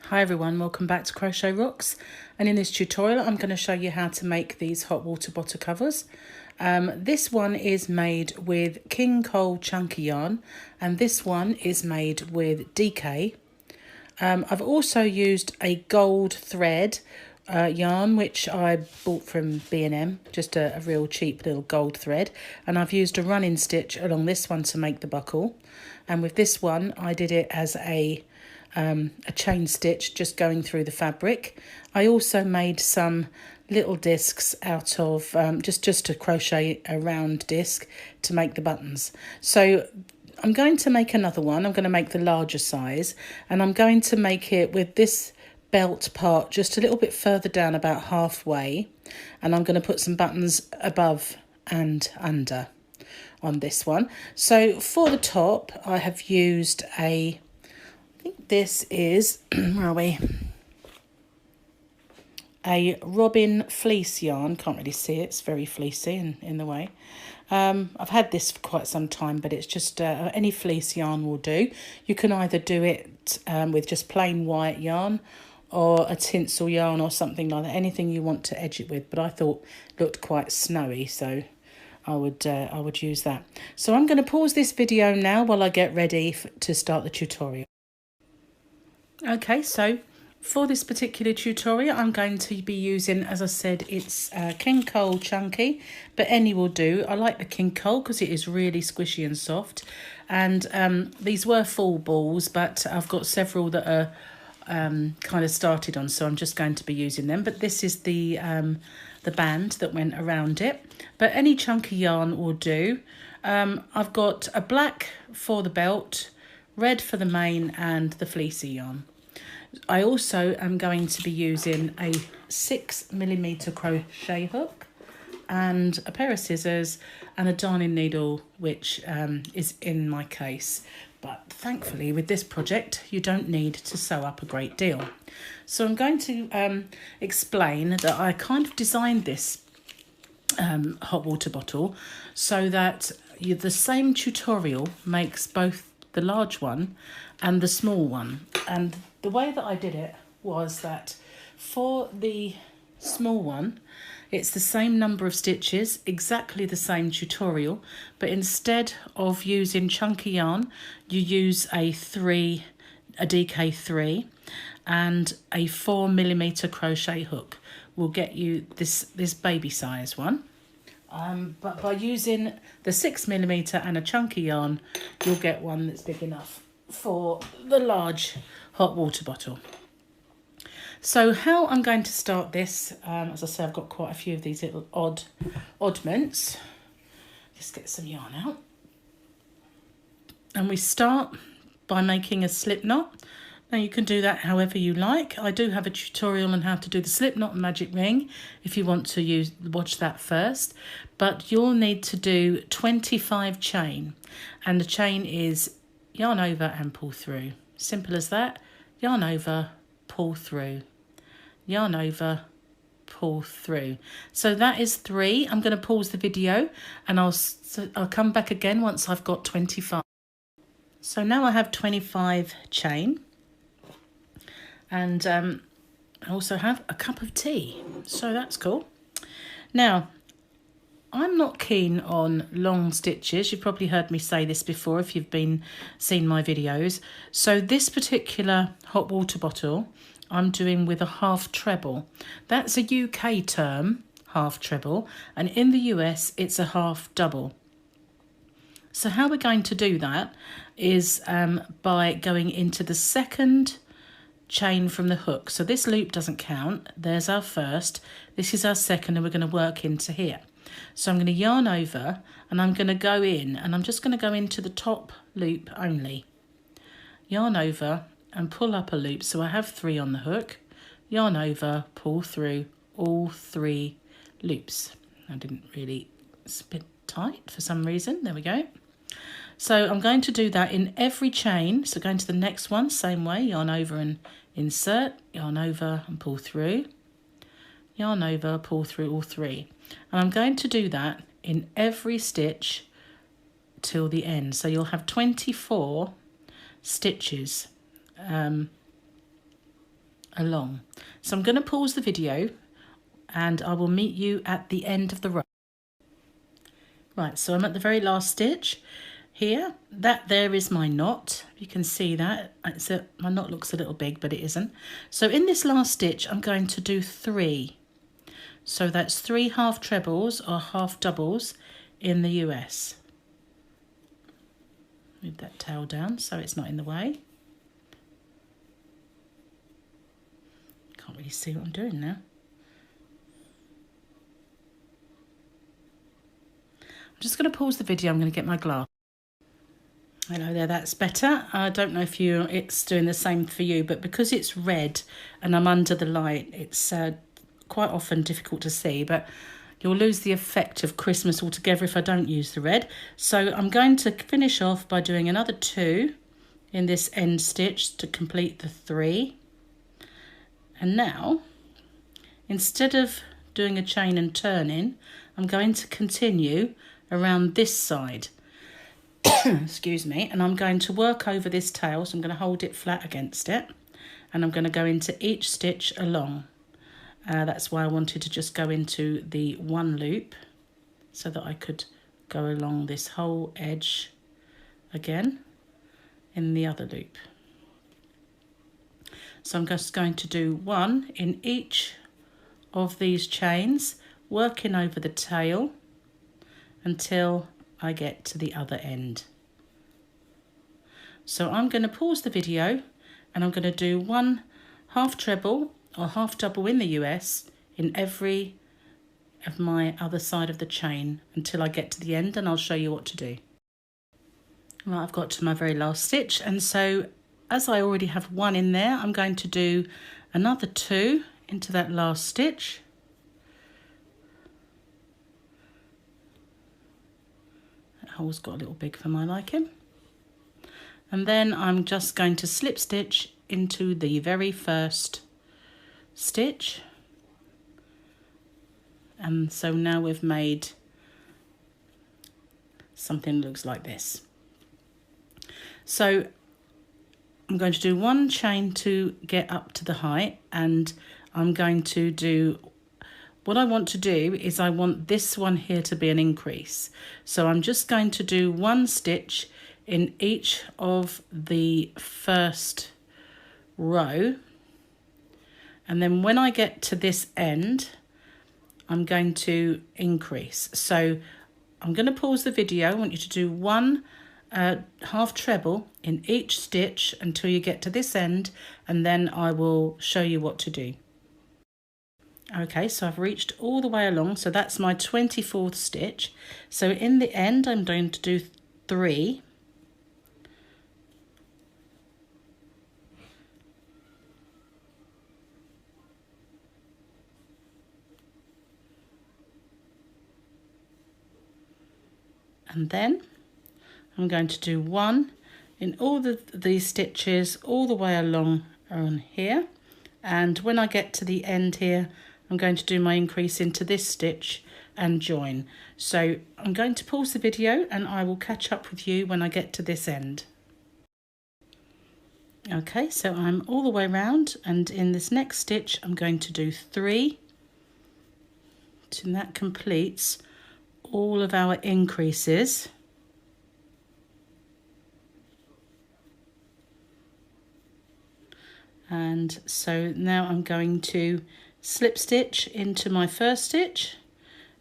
Hi everyone, welcome back to Crochet Rocks, and in this tutorial I'm going to show you how to make these hot water bottle covers. This one is made with King Cole chunky yarn and this one is made with DK. I've also used a gold thread yarn which I bought from B&M, just a real cheap little gold thread, and I've used a running stitch along this one to make the buckle, and with this one I did it as a chain stitch just going through the fabric. I also made some little discs out of just to crochet a round disc to make the buttons. So I'm going to make another one. I'm going to make the larger size, and I'm going to make it with this belt part just a little bit further down, about halfway, and I'm going to put some buttons above and under on this one. So for the top I have used this is, where are we? A robin fleece yarn. Can't really see it, it's very fleecy in the way. I've had this for quite some time, but it's just any fleece yarn will do. You can either do it with just plain white yarn or a tinsel yarn or something like that, anything you want to edge it with, but I thought it looked quite snowy, so I would use that. So I'm going to pause this video now while I get ready to start the tutorial. Okay, so for this particular tutorial I'm going to be using, as I said, it's King Cole chunky, but any will do. I like the King Cole because it is really squishy and soft, and these were full balls, but I've got several that are kind of started on, so I'm just going to be using them. But this is the band that went around it, but any chunky yarn will do. I've got a black for the belt, red for the mane, and the fleecy yarn. I also am going to be using a 6mm crochet hook and a pair of scissors and a darning needle, which is in my case. But thankfully with this project you don't need to sew up a great deal. So I'm going to explain that I kind of designed this hot water bottle so that the same tutorial makes both the large one and the small one. And the way that I did it was that for the small one it's the same number of stitches, exactly the same tutorial, but instead of using chunky yarn you use a DK3 and a 4mm crochet hook will get you this baby size one. But by using the 6mm and a chunky yarn, you'll get one that's big enough for the large hot water bottle. So how I'm going to start this, as I say, I've got quite a few of these little oddments. Just get some yarn out. And we start by making a slip knot. Now you can do that however you like. I do have a tutorial on how to do the slip knot and magic ring if you want to watch that first. But you'll need to do 25 chain, and the chain is yarn over and pull through. Simple as that. Yarn over, pull through. Yarn over, pull through. So that is 3. I'm going to pause the video and I'll come back again once I've got 25. So now I have 25 chain. And I also have a cup of tea, so that's cool. Now, I'm not keen on long stitches. You've probably heard me say this before if you've seen my videos. So this particular hot water bottle I'm doing with a half treble. That's a UK term, half treble, and in the US it's a half double. So how we're going to do that is by going into the second chain from the hook. So this loop doesn't count. There's our first, this is our second, and we're going to work into here. So I'm going to yarn over and I'm going to go in, and I'm just going to go into the top loop only. Yarn over and pull up a loop, so I have 3 on the hook. Yarn over, pull through all 3 loops. I didn't really spit tight for some reason. There we go. So I'm going to do that in every chain. So going to the next one, same way, yarn over and insert, yarn over and pull through, yarn over, pull through all 3. And I'm going to do that in every stitch till the end. So you'll have 24 stitches along. So I'm going to pause the video and I will meet you at the end of the row. Right, so I'm at the very last stitch here. That there is my knot. You can see that. My knot looks a little big, but it isn't. So in this last stitch, I'm going to do 3. So that's 3 half trebles or half doubles in the US. Move that tail down so it's not in the way. Can't really see what I'm doing now. I'm just going to pause the video. I'm going to get my glass. Hello there, that's better. I don't know if it's doing the same for you, but because it's red and I'm under the light, it's quite often difficult to see, but you'll lose the effect of Christmas altogether if I don't use the red. So I'm going to finish off by doing another 2 in this end stitch to complete the 3. And now, instead of doing a chain and turning, I'm going to continue around this side. Excuse me. And I'm going to work over this tail. So I'm going to hold it flat against it. And I'm going to go into each stitch along. That's why I wanted to just go into the 1 loop so that I could go along this whole edge again in the other loop. So I'm just going to do 1 in each of these chains, working over the tail until I get to the other end. So I'm going to pause the video and I'm going to do 1 half treble or half double in the US in every of my other side of the chain until I get to the end, and I'll show you what to do. Right, I've got to my very last stitch, and so as I already have 1 in there, I'm going to do another 2 into that last stitch. That hole's got a little big for my liking. And then I'm just going to slip stitch into the very first stitch. And so now we've made something that looks like this. So I'm going to do 1 chain to get up to the height, and I'm going to do, what I want to do is I want this one here to be an increase. So I'm just going to do 1 stitch in each of the first row, and then when I get to this end, I'm going to increase. So I'm going to pause the video. I want you to do 1 half treble in each stitch until you get to this end, and then I will show you what to do. Okay, so I've reached all the way along, so that's my 24th stitch. So in the end, I'm going to do 3. And then I'm going to do 1 in all these stitches all the way along on here, and when I get to the end here, I'm going to do my increase into this stitch and join. So I'm going to pause the video and I will catch up with you when I get to this end. Okay, so I'm all the way around, and in this next stitch I'm going to do 3, and that completes all of our increases. And so now I'm going to slip stitch into my first stitch,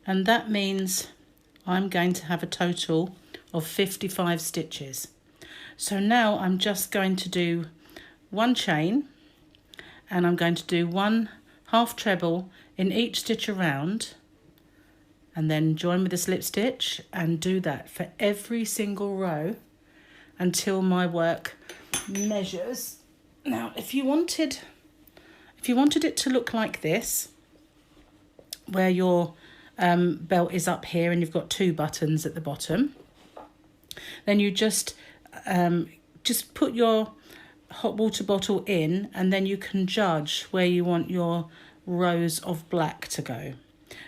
and that means I'm going to have a total of 55 stitches. So now I'm just going to do 1 chain, and I'm going to do 1 half treble in each stitch around, and then join with a slip stitch, and do that for every single row until my work measures. Now, if you wanted it to look like this, where your belt is up here and you've got 2 buttons at the bottom, then you just put your hot water bottle in, and then you can judge where you want your rows of black to go.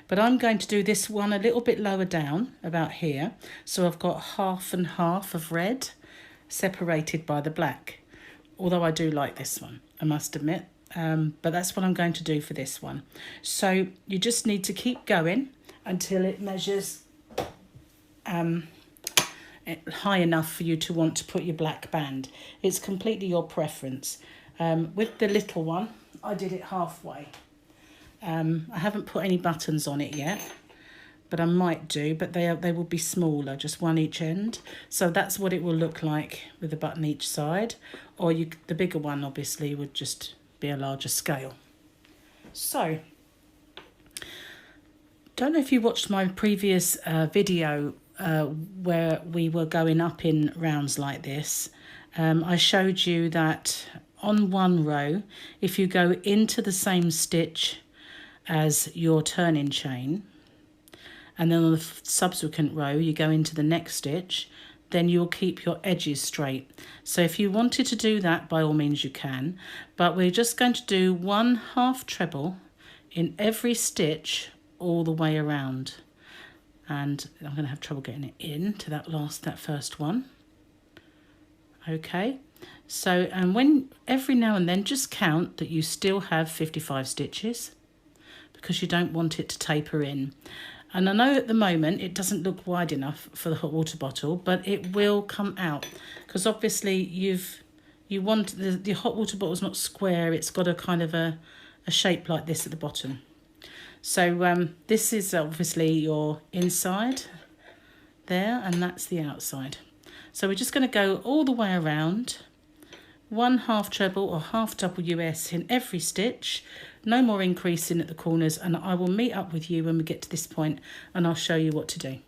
But I'm going to do this one a little bit lower down, about here, so I've got half and half of red separated by the black. Although I do like this one, I must admit. but that's what I'm going to do for this one. So you just need to keep going until it measures high enough for you to want to put your black band. It's completely your preference. With the little one, I did it halfway. I haven't put any buttons on it yet, but I might do, but they will be smaller, just one each end. So that's what it will look like with a button each side, or the bigger one obviously would just be a larger scale. So, don't know if you watched my previous video where we were going up in rounds like this. I showed you that on one row, if you go into the same stitch as your turning chain, and then on the subsequent row you go into the next stitch, then you'll keep your edges straight. So if you wanted to do that, by all means you can, but we're just going to do 1/2 treble in every stitch all the way around. And I'm going to have trouble getting it in to that first one. Okay, so and when every now and then just count that you still have 55 stitches, because you don't want it to taper in. And I know at the moment it doesn't look wide enough for the hot water bottle, but it will come out, because obviously you want the hot water bottle is not square, it's got a kind of a shape like this at the bottom. So this is obviously your inside there, and that's the outside. So we're just going to go all the way around, 1/2 treble or 1/2 double US in every stitch, no more increasing at the corners, and I will meet up with you when we get to this point and I'll show you what to do.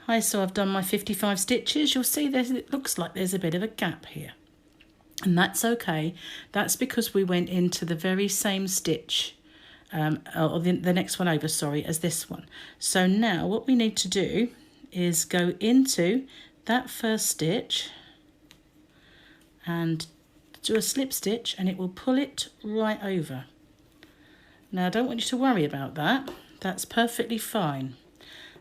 Hi, so I've done my 55 stitches. You'll see it looks like there's a bit of a gap here, and that's okay. That's because we went into the very same stitch, or the next one over, sorry, as this one. So now what we need to do is go into that first stitch and do a slip stitch, and it will pull it right over. Now I don't want you to worry about that, that's perfectly fine.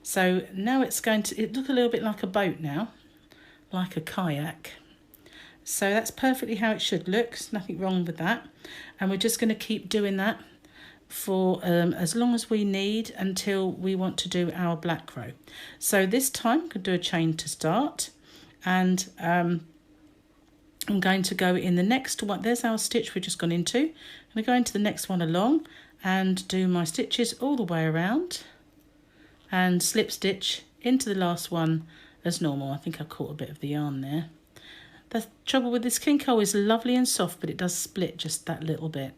So now it's going to look a little bit like a boat now, like a kayak. So that's perfectly how it should look, there's nothing wrong with that. And we're just going to keep doing that for as long as we need until we want to do our black row. So this time I'm going to do a chain to start, and I'm going to go in the next one. There's our stitch we've just gone into. I'm going to go into the next one along and do my stitches all the way around and slip stitch into the last one as normal. I think I caught a bit of the yarn there. The trouble with this Kinko is lovely and soft, but it does split just that little bit.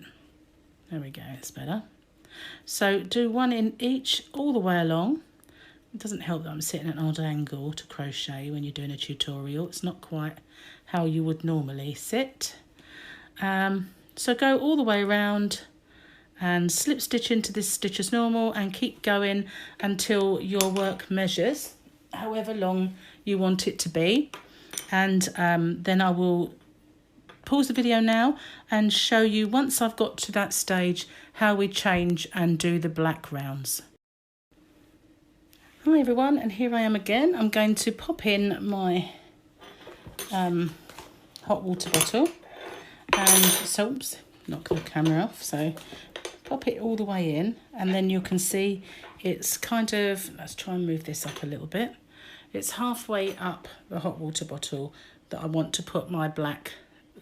There we go, it's better. So do one in each all the way along. It doesn't help that I'm sitting at an odd angle to crochet when you're doing a tutorial. It's not quite how you would normally sit. So go all the way around and slip stitch into this stitch as normal, and keep going until your work measures however long you want it to be. And then I will pause the video now and show you, once I've got to that stage, how we change and do the black rounds. Hi everyone, and here I am again. I'm going to pop in my hot water bottle, and so oops, knock the camera off. So pop it all the way in, and then you can see it's kind of, let's try and move this up a little bit. It's halfway up the hot water bottle that I want to put my black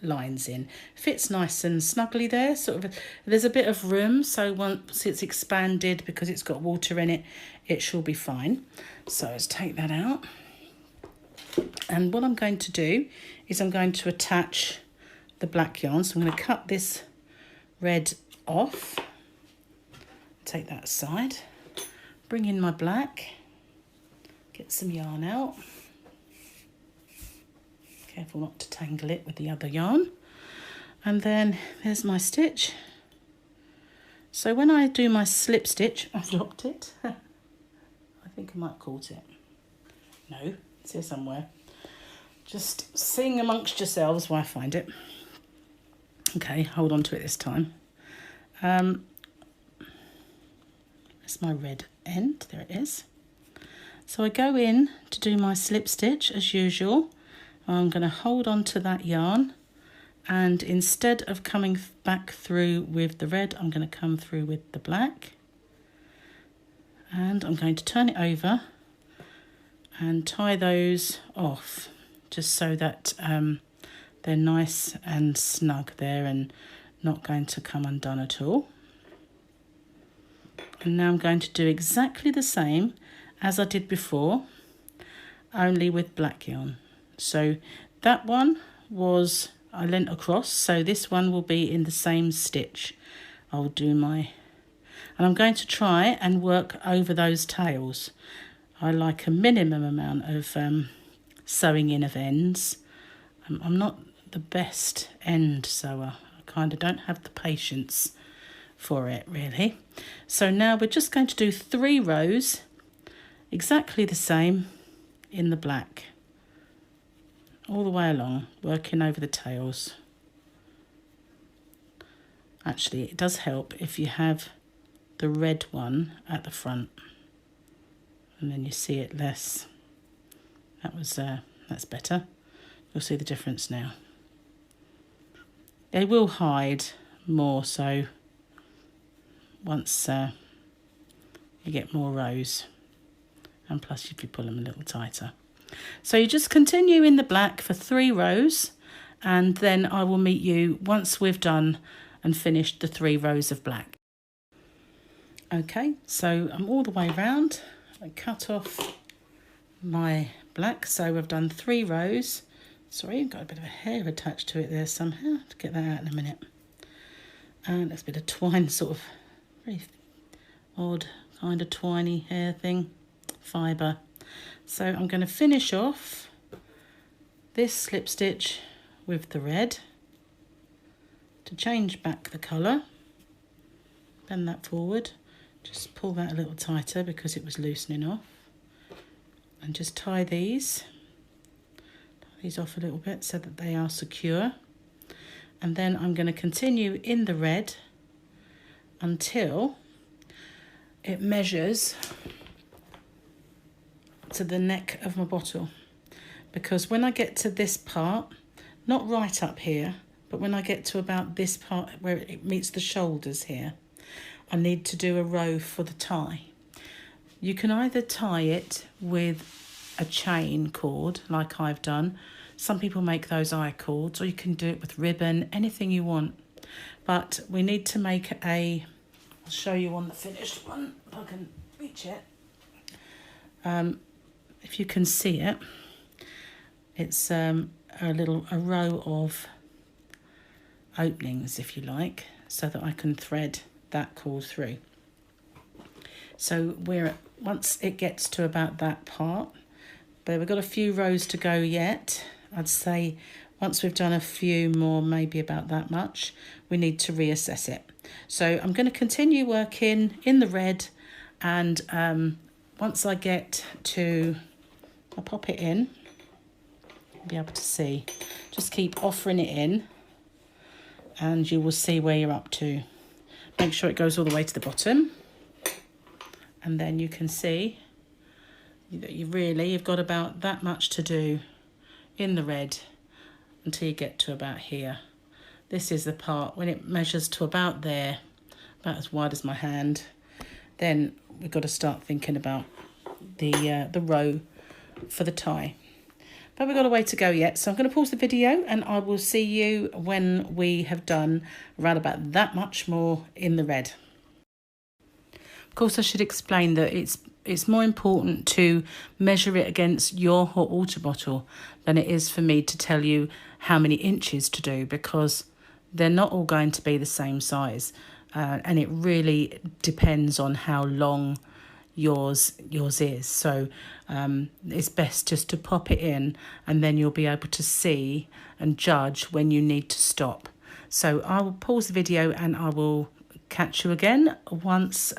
lines in. Fits nice and snugly there, sort of. There's a bit of room, so once it's expanded, because it's got water in it, it should be fine. So let's take that out, and what I'm going to do is I'm going to attach the black yarn. So I'm going to cut this red off, take that aside, bring in my black, get some yarn out. Careful not to tangle it with the other yarn. And then there's my stitch. So when I do my slip stitch, I've dropped it. I think I might have caught it. No, it's here somewhere. Just sing amongst yourselves while I find it. Okay, hold on to it this time. That's my red end, there it is. So I go in to do my slip stitch as usual. I'm going to hold on to that yarn And instead of coming back through with the red, I'm going to come through with the black. And I'm going to turn it over and tie those off, just so that they're nice and snug there and not going to come undone at all. And now I'm going to do exactly the same as I did before, only with black yarn. So that one was, I leant across, so this one will be in the same stitch. I'll do my, and I'm going to try and work over those tails. I like a minimum amount of sewing in of ends. I'm not the best end sewer. I kind of don't have the patience for it really. So now we're just going to do 3 rows, exactly the same in the black, all the way along, working over the tails. Actually, it does help if you have the red one at the front, and then you see it less. That's better. You'll see the difference now. They will hide more so once you get more rows, and plus if you pull them a little tighter. So you just continue in the black for 3 rows, and then I will meet you once we've done and finished the 3 rows of black. Okay, so I'm all the way round. I cut off my black, so we've done 3 rows. Sorry, I've got a bit of a hair attached to it there somehow. To get that out in a minute. And there's a bit of twine, sort of very odd kind of twiny hair thing, fibre. So I'm going to finish off this slip stitch with the red to change back the colour. Bend that forward, just pull that a little tighter because it was loosening off, and just tie these off a little bit so that they are secure. And then I'm going to continue in the red until it measures to the neck of my bottle, because when I get to this part, not right up here, but when I get to about this part where it meets the shoulders here, I need to do a row for the tie. You can either tie it with a chain cord like I've done. Some people make those eye cords, or you can do it with ribbon, anything you want. But we need to make I'll show you on the finished one if I can reach it. If you can see it, it's a row of openings, if you like, so that I can thread that cord through. So once it gets to about that part, but we've got a few rows to go yet. I'd say once we've done a few more, maybe about that much, we need to reassess it. So I'm going to continue working in the red, and once I get to, I'll pop it in, you'll be able to see. Just keep offering it in and you will see where you're up to. Make sure it goes all the way to the bottom, and then you can see that you've got about that much to do in the red until you get to about here. This is the part when it measures to about there, about as wide as my hand. Then we've got to start thinking about the row for the tie. But we've got a way to go yet, so I'm going to pause the video and I will see you when we have done around about that much more in the red. Of course, I should explain that it's more important to measure it against your hot water bottle than it is for me to tell you how many inches to do, because they're not all going to be the same size, and it really depends on how long yours is. So it's best just to pop it in, and then you'll be able to see and judge when you need to stop. So I will pause the video and I will catch you again once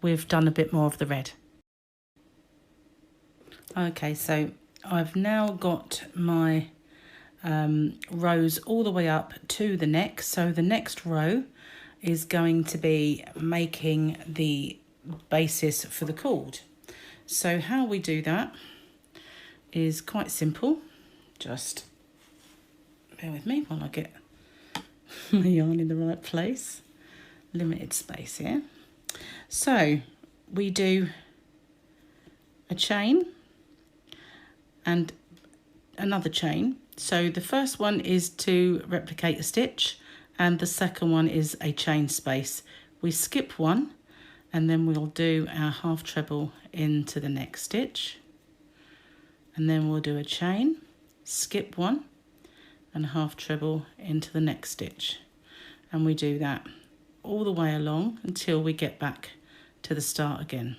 we've done a bit more of the red. Okay, so I've now got my rows all the way up to the neck. So the next row is going to be making the basis for the cord. So how we do that is quite simple. Just bear with me while I get my yarn in the right place. Limited space here. So we do a chain and another chain. So the first one is to replicate a stitch, and the second one is a chain space. We skip one, and then we'll do our half treble into the next stitch, and then we'll do a chain, skip one, and a half treble into the next stitch, and we do that all the way along until we get back to the start again,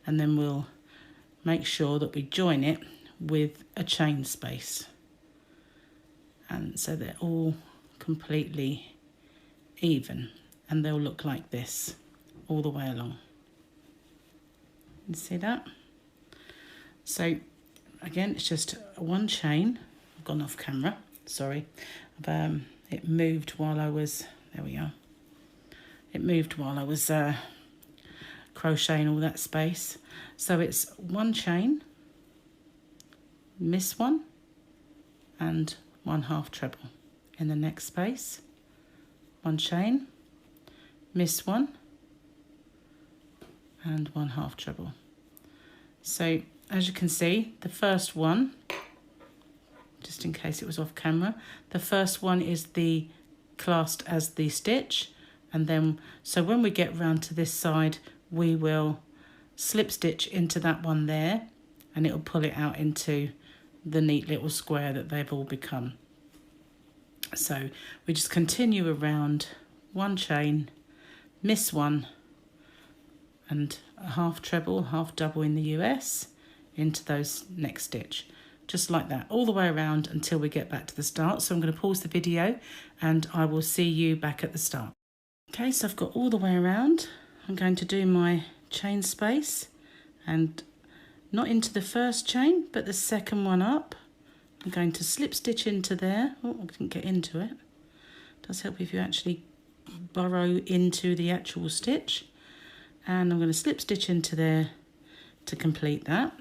and then we'll make sure that we join it with a chain space, and so they're all completely even, and they'll look like this all the way along. You see that? So again, it's just one chain. I've gone off camera, sorry. It moved while I was, there we are. It moved while I was crocheting all that space. So it's one chain, miss one, and one half treble. In the next space, one chain, miss one, and one half treble. So as you can see, the first one, just in case it was off camera, the first one is the classed as the stitch, and then so when we get round to this side, we will slip stitch into that one there, and it'll pull it out into the neat little square that they've all become. So we just continue around, one chain, miss one, and a half treble, half double in the US into those next stitch, just like that, all the way around until we get back to the start. So I'm going to pause the video and I will see you back at the start. Okay, so I've got all the way around. I'm going to do my chain space, and not into the first chain but the second one up. I'm going to slip stitch into there. Oh, I didn't get into it. It does help if you actually burrow into the actual stitch. And I'm going to slip stitch into there to complete that.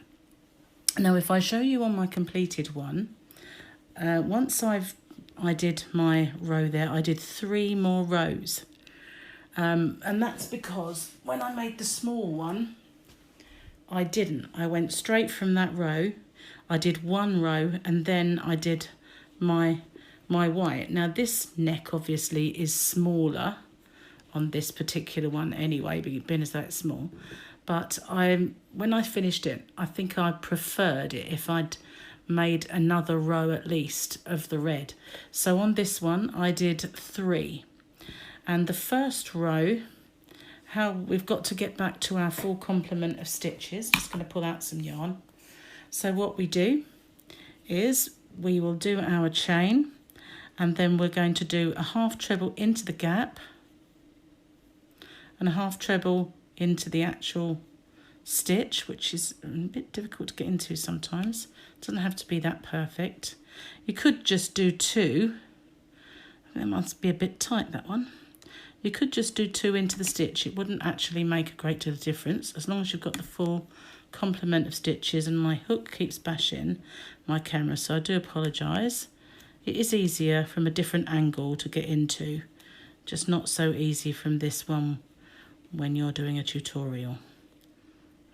Now if I show you on my completed one, once I did my row there, I did 3 more rows. And that's because when I made the small one, I didn't. I went straight from that row. I did 1 row and then I did my white. Now this neck obviously is smaller on this particular one anyway, being as though it's small. But when I finished it, I think I preferred it if I'd made another row at least of the red. So on this one, I did 3. And the first row, how we've got to get back to our full complement of stitches. Just going to pull out some yarn. So what we do is we will do our chain, and then we're going to do a half treble into the gap and a half treble into the actual stitch, which is a bit difficult to get into sometimes. It doesn't have to be that perfect. You could just do 2. That must be a bit tight, that one. You could just do 2 into the stitch. It wouldn't actually make a great deal of difference as long as you've got the full complement of stitches. And my hook keeps bashing my camera, so I do apologise. It is easier from a different angle to get into, just not so easy from this one when you're doing a tutorial.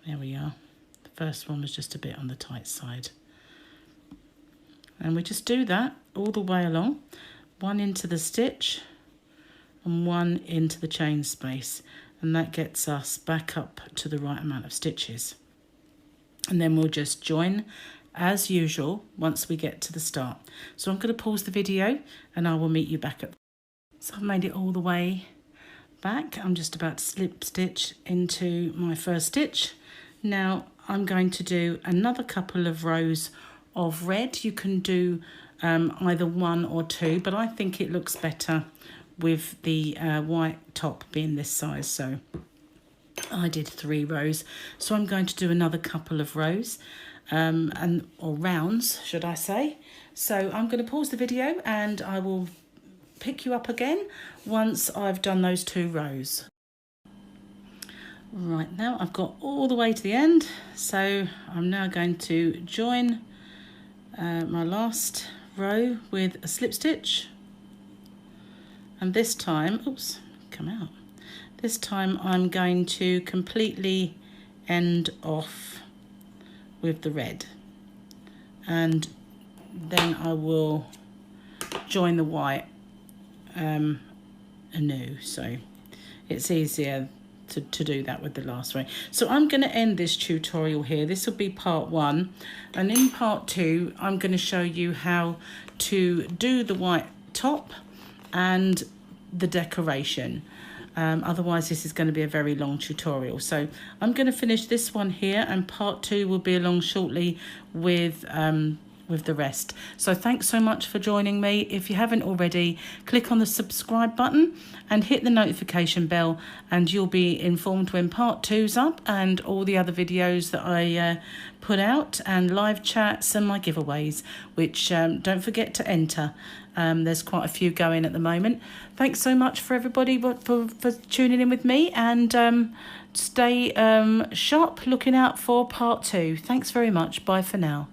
There we are. The first one was just a bit on the tight side. And we just do that all the way along. 1 into the stitch and 1 into the chain space. And that gets us back up to the right amount of stitches. And then we'll just join as usual once we get to the start. So I'm going to pause the video and I will meet you back at. So I've made it all the way back. I'm just about to slip stitch into my first stitch. Now I'm going to do another couple of rows of red. You can do either 1 or 2, but I think it looks better with the white top being this size, so I did 3 rows. So I'm going to do another couple of rows or rounds, should I say. So I'm going to pause the video and I will pick you up again once I've done those 2 rows. Right, now I've got all the way to the end, so I'm now going to join my last row with a slip stitch, and this time, oops, come out. This time I'm going to completely end off with the red, and then I will join the white anew, so it's easier to do that with the last row. So I'm going to end this tutorial here. This will be part 1, and in part 2 I'm going to show you how to do the white top and the decoration. Otherwise this is going to be a very long tutorial. So I'm going to finish this one here, and part 2 will be along shortly with the rest. So thanks so much for joining me. If you haven't already, click on the subscribe button and hit the notification bell, and you'll be informed when part 2's up and all the other videos that I put out, and live chats and my giveaways, which don't forget to enter. There's quite a few going at the moment. Thanks so much for everybody for tuning in with me, and stay sharp, looking out for part 2. Thanks very much. Bye for now.